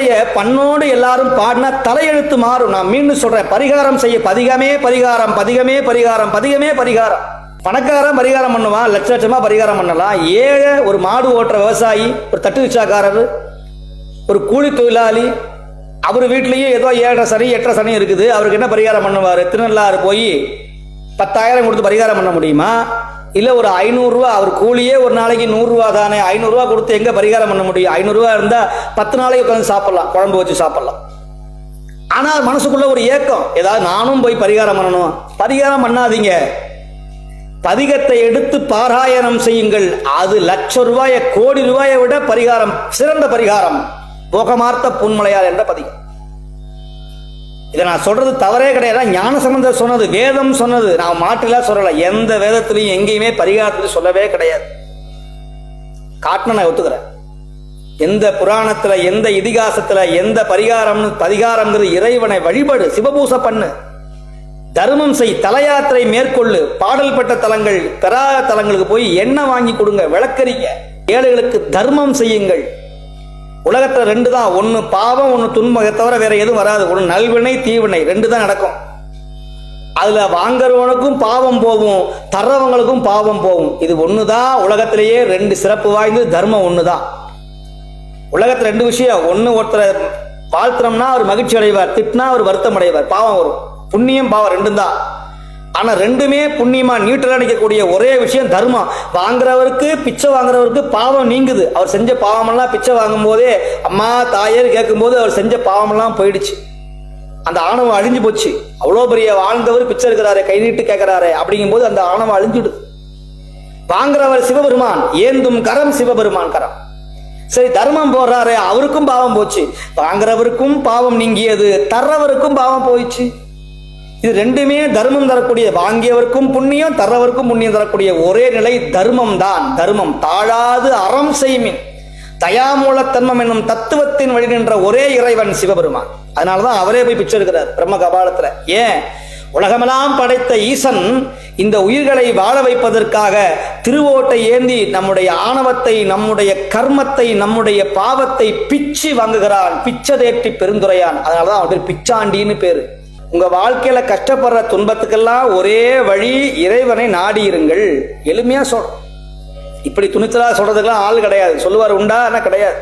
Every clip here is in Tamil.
வார்த்தையை பண்ணோடு எல்லாரும் பாடினா தலையெழுத்து மாறும். நான் மீண்டும் சொல்றேன், பரிகாரம் செய்ய பதிகமே பரிகாரம், பதிகமே பரிகாரம், பதிகமே பரிகாரம். பணக்காரன் பரிகாரம் பண்ணுவான், லட்ச லட்சமா பரிகாரம் பண்ணலாம். ஏழை, ஒரு மாடு ஓட்டுற விவசாயி, ஒரு தட்டு ரிக்ஷாக்காரர், ஒரு கூலி தொழிலாளி, அவர் வீட்லயும் ஏதோ 7 சனி 8 சனி இருக்குது. அவருக்கு என்ன பரிகாரம் பண்ணுவார்? திருநள்ளாறு போய் 10,000 கொடுத்து பரிகாரம் பண்ண முடியுமா? இல்லை ஒரு 500 ரூபா, அவர் கூலியே ஒரு நாளைக்கு 100 ரூபா தானே, 500 ரூபா கொடுத்து எங்க பரிகாரம் பண்ண முடியும்? 500 ரூபா இருந்தா 10 நாளைக்கு உட்காந்து சாப்பிடலாம், குழம்பு வச்சு சாப்பிடலாம். ஆனால் மனசுக்குள்ள ஒரு ஏக்கம், ஏதாவது நானும் போய் பரிகாரம் பண்ணணும். பரிகாரம் பண்ணாதீங்க, பதிகத்தை எடுத்து பாராயணம் செய்யுங்கள். அது லட்சம் ரூபாய கோடி ரூபாயை விட பரிகாரம், சிறந்த பரிகாரம் போகமார்த்த புன்மலையார் என்ற பதிகம். இதை நான் சொல்றது தவறே கிடையாது. ஞானசம்பந்தர் சொன்னது, வேதம் சொன்னது, நான் மாற்றலாம் சொல்லல. எந்த வேதத்திலையும் எங்கேயுமே பரிகாரத்திலையும் சொல்லவே கிடையாது. காட்டின நான் ஒத்துக்கிறேன். எந்த புராணத்துல, எந்த இதிகாசத்துல, எந்த பரிகாரம்ங்கிறது இறைவனை வழிபடு, சிவபூசை பண்ணு, தர்மம் செய், தல யாத்திரை மேற்கொள்ளு, பாடல் பெற்ற தலங்கள் பெறாத தலங்களுக்கு போய் எண்ணெய் வாங்கி கொடுங்க, விளக்கறிங்க, ஏழைகளுக்கு தர்மம் செய்யுங்கள். உலகத்துல 2 தான், ஒன்னு பாவம், ஒன்னு துன்பம், தவிர வேற எதுவும் வராது. ஒன்னு நல்வினை தீவினை, 2 தான் நடக்கும். அதுல வாங்குறவனுக்கும் பாவம் போகும், தர்றவங்களுக்கும் பாவம் போகும். இது ஒண்ணுதான் உலகத்திலேயே 2 சிறப்பு வாய்ந்து, தர்மம் ஒண்ணுதான். உலகத்துல 2 விஷயம், ஒன்னு ஒருத்தர் வாழ்த்துறோம்னா அவர் மகிழ்ச்சி அடைவார், திட்டினா அவர் வருத்தம் அடைவார், பாவம் வரும். புண்ணியம் பாவம் 2 தான். ஆனா 2மே புண்ணியமா நியூட்ரலா நிற்கக்கூடிய ஒரே விஷயம் தர்மம். வாங்குறவருக்கு, பிச்சை வாங்குறவருக்கு பாவம் நீங்குது. அவர் செஞ்ச பாவமெல்லாம் பிச்சை வாங்கும் போதே அம்மா தாயர் கேட்கும் போது அவர் செஞ்ச பாவமெல்லாம் போயிடுச்சு, அந்த ஆணவம் அழிஞ்சு போச்சு. அவ்வளோ பெரிய வாழ்ந்தவர் பிச்சை இருக்கிறாரு, கை நீட்டு கேட்கிறாரு, அப்படிங்கும் போது அந்த ஆணவம் அழிஞ்சுடுது. வாங்குறவர் சிவபெருமான், ஏந்தும் கரம் சிவபெருமான் கரம். சரி, தர்மம் போடுறாரு, அவருக்கும் பாவம் போச்சு. வாங்குறவருக்கும் பாவம் நீங்கியது, தர்றவருக்கும் பாவம் போயிடுச்சு. இது 2மே தர்மம் தரக்கூடிய, வாங்கியவருக்கும் புண்ணியம், தர்றவருக்கும் புண்ணியம் தரக்கூடிய ஒரே நிலை தர்மம் தான். தர்மம் தாழாது அறம் செய்மின் தயாமூலத்தன்மம் என்னும் தத்துவத்தின் வழி நின்ற ஒரே இறைவன் சிவபெருமான். அதனாலதான் அவரே போய் பிச்சை எடுக்கிறார் பிரம்ம கபாலத்துல. ஏன்? உலகமெல்லாம் படைத்த ஈசன் இந்த உயிர்களை வாழ வைப்பதற்காக திருவோட்டை ஏந்தி நம்முடைய ஆணவத்தை, நம்முடைய கர்மத்தை, நம்முடைய பாவத்தை பிச்சு வாங்குகிறான், பிச்சை தேட்டி பெருந்துரையான். அதனாலதான் அவன் பேர் பிச்சாண்டின்னு பேரு. உங்க வாழ்க்கையில கஷ்டப்படுற துன்பத்துக்கெல்லாம் ஒரே வழி, இறைவனை நாடி இருங்கள். எளிமையா சொல்றோம். இப்படி துணிச்சலா சொல்றதுக்கெல்லாம் ஆள் கிடையாது. சொல்லுவார் உண்டா? கிடையாது.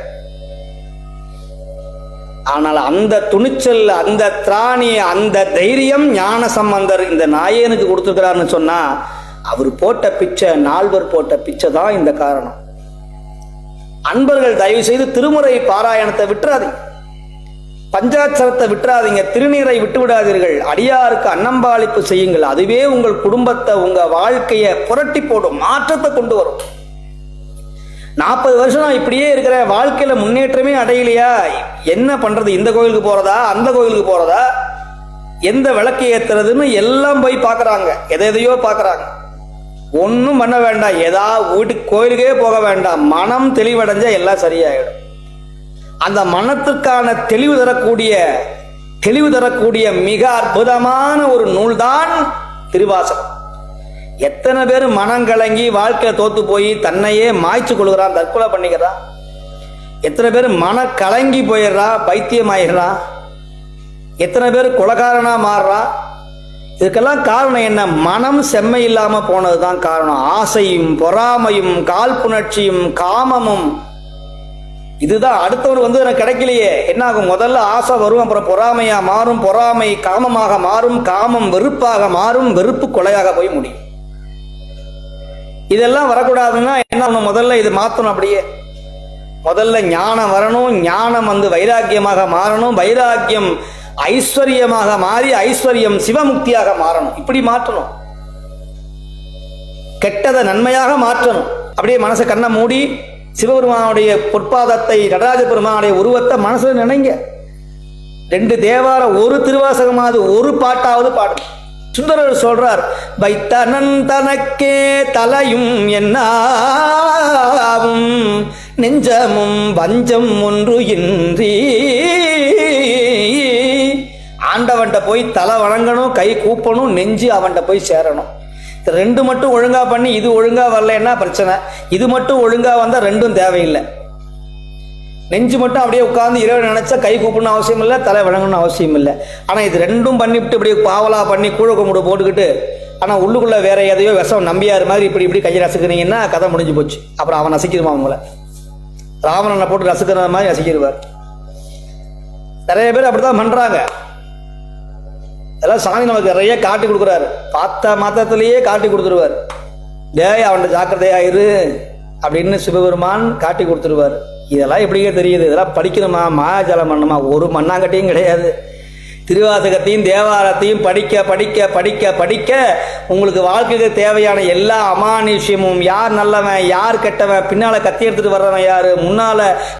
ஆனால் அந்த துணிச்சல், அந்த திராணி, அந்த தைரியம் ஞான சம்பந்தர் இந்த நாயனுக்கு கொடுத்துருக்கிறாருன்னு சொன்னா, அவர் போட்ட பிச்சை, 4 போட்ட பிச்சை தான் இந்த காரணம். அன்பர்கள் தயவு செய்து திருமுறை பாராயணத்தை விட்டுறாதீங்க, பஞ்சாட்சரத்தை விட்டுறாதீங்க, திருநீரை விட்டு விடாதீர்கள். அடியாருக்கு அன்னம்பாளிப்பு செய்யுங்கள். அதுவே உங்கள் குடும்பத்தை, உங்க வாழ்க்கையை புரட்டி போடும், மாற்றத்தை கொண்டு வரும். 40 வருஷம் நான் இப்படியே இருக்கிற, வாழ்க்கையில முன்னேற்றமே அடையலையா? என்ன பண்றது? இந்த கோயிலுக்கு போறதா, அந்த கோயிலுக்கு போறதா, எந்த விளக்கு ஏத்துறதுன்னு எல்லாம் போய் பாக்குறாங்க, எதையோ பாக்குறாங்க. ஒன்னும் பண்ண வேண்டாம், ஏதாவது வீட்டுக்கு கோயிலுக்கே போக வேண்டாம். மனம் தெளிவடைஞ்சா எல்லாம் சரியாயிடும். அந்த மனத்துக்கான தெளிவு தரக்கூடிய மிக அற்புதமான ஒரு நூல் தான் திருவாசகம். எத்தனை பேர் மனம் கலங்கி வாழ்க்கையில தோத்து போய் தன்னையே மாய்ச்சி கொள்கிறான், தற்கொலை பண்ணிக்கிறான். எத்தனை பேர் மன கலங்கி போயிடுறான், பைத்தியம் ஆயிடுறான். எத்தனை பேர் கொலைகாரனா மாறுறான். இதுக்கெல்லாம் காரணம் என்ன? மனம் செம்மை இல்லாம போனதுதான் காரணம். ஆசையும் பொறாமையும் காழ்ப்புணர்ச்சியும் காமமும். இதுதான். அடுத்தவர் எனக்கு கிடைக்கலையே என்ன ஆகும்? முதல்ல ஆசை வரும், அப்புறம் பொறாமையா மாறும், பொறாமை காமமாக மாறும், காமம் வெறுப்பாக மாறும், வெறுப்பு கொலையாக போய் முடியும். இதெல்லாம் வரக்கூடாதுன்னா என்ன ஆகணும்? முதல்ல இது மாற்றணும். அப்படியே முதல்ல ஞானம் வரணும், ஞானம் வைராக்கியமாக மாறணும், வைராக்கியம் ஐஸ்வர்யமாக மாறி ஐஸ்வர்யம் சிவமுக்தியாக மாறணும். இப்படி மாற்றணும். கெட்டதை நன்மையாக மாற்றணும். அப்படியே மனசை கண்ணை மூடி சிவபெருமானுடைய பொற்பாதத்தை, நடராஜ பெருமானுடைய உருவத்தை மனசுல நினைங்க. 2 தேவாரம், ஒரு திருவாசகமாவது, ஒரு பாட்டாவது பாடும். சுந்தரர் சொல்றார், வைத்தனன் தனக்கே தலையும் என்னாவும் நெஞ்சமும் வஞ்சம் ஒன்று இன்றி. ஆண்டவன்ட்ட போய் தலை வணங்கணும், கை கூப்பணும், நெஞ்சு அவன்கிட்ட போய் சேரணும். 2 மட்டும் ஒழுங்கா பண்ணி இது ஒழுங்கா வரலன்னா பிரச்சனை, இது மட்டும் ஒழுங்கா வந்தா 2ம் தேவையில்லை. நெஞ்சு மட்டும் அப்படியே உட்கார்ந்து இறைவன் நினைச்சா கை கூப்பிடணும் அவசியம் இல்லை, தலை வணங்கணும்னு அவசியம் இல்லை. ஆனால் இது ரெண்டும் பண்ணிவிட்டு இப்படி பாவலா பண்ணி கூழ கும்பிடு போட்டுக்கிட்டு ஆனால் உள்ளுக்குள்ளே வேற எதையோ விஷம் நம்பியார் மாதிரி இப்படி இப்படி கையை நசுக்குனீங்கன்னா கதை முடிஞ்சு போச்சு. அப்புறம் அவன் நசிக்கிடுவான் அவங்கள, ராவணனை போட்டு நசுக்கிற மாதிரி நசிக்கிடுவார். நிறைய பேர் அப்படித்தான் பண்றாங்க. அதெல்லாம் சாமி நமக்கு நிறைய காட்டி கொடுக்குறாரு, பார்த்த மாத்திரத்திலேயே காட்டி கொடுத்துருவார். டேய் அவன் ஜாக்கிரதையாயிரு அப்படின்னு சிவபெருமான் காட்டி கொடுத்துருவார். இதெல்லாம் எப்படிங்க தெரியுது? இதெல்லாம் படிக்கணுமா, மாயாஜாலம் பண்ணணுமா? ஒரு மண்ணாங்கட்டியும் கிடையாது. திருவாசகத்தையும் தேவாரத்தையும் படிக்க படிக்க படிக்க படிக்க உங்களுக்கு வாழ்க்கைக்கு தேவையான எல்லா அமானுஷ்யமும், யார் நல்லவன் யார் கெட்டவன், பின்னால கத்தி எடுத்துட்டு வர்றவன் யாரு, முன்னால